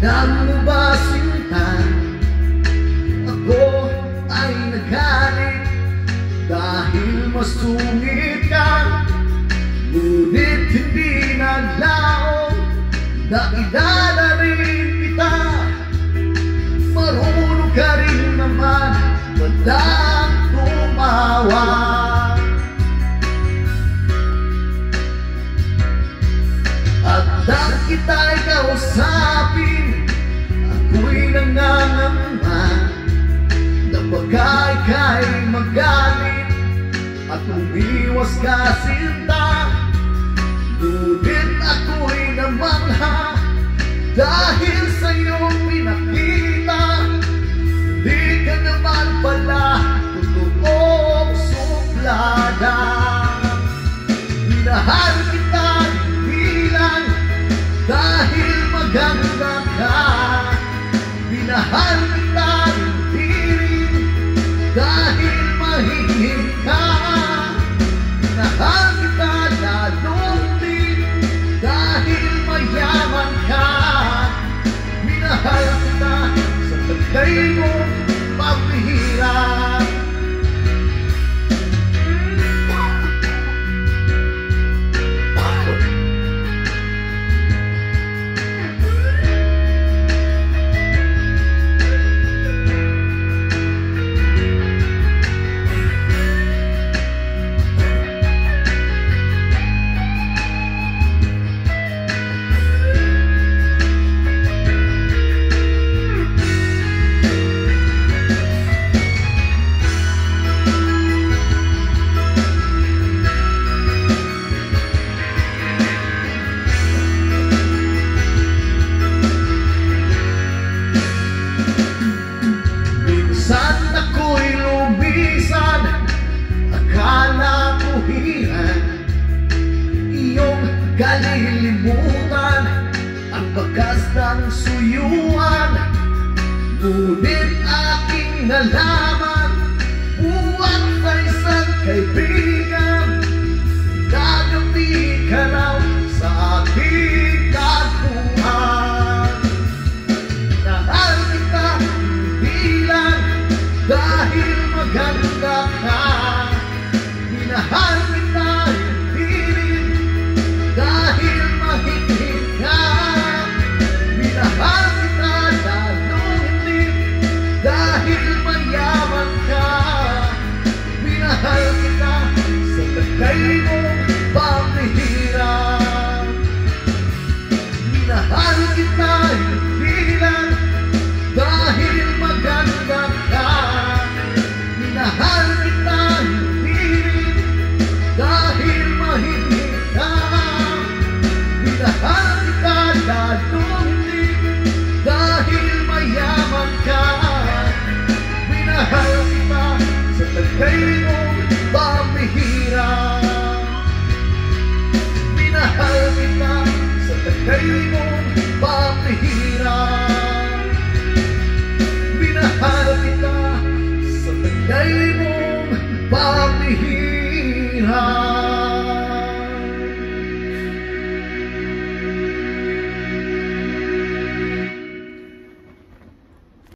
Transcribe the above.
Alam mo ba, sinta, ako ay nagalit dahil masungit ka, ngunit hindi naglaon na kilala rin kita. Marunong ka rin naman walang tumawa. At nang kita'y kausapin, ako'y nangangamba na baka ika'y magalit at umiwas ka, sinta. Ngunit ako'y namangha dahil sa iyong pinakita. Di ka naman pala totoong suplada. Minahal kita hindi lang dahil maganda ka, minahal kita hindi rin dahil mahihim ka. Minahal kita lalong din dahil mayaman ka. Minahal kita sa tagay mo pambihira. Minsan ako'y lumisan, akala ko hiyan iyong kalilimutan ang bakas ng suyuan. Ngunit aking nalaman, buwan sa isang kaibigan, gagabi ka raw sa aking tagpuan. Minahal kita hindi lang dahil maganda ka, minahal kita hindi rin dahil mahigit ka. Minahal kita lalong din dahil mayaman ka. Minahal kita sa tagay mong pambihira. Minahal kita hindi lang dahil maganda ka, minahal kita hindi rin dahil mahigit ka. Minahal kita lalong din dahil mayaman ka. Minahal kita sa tagay mong pambihira. Minahal kita sa tagay mong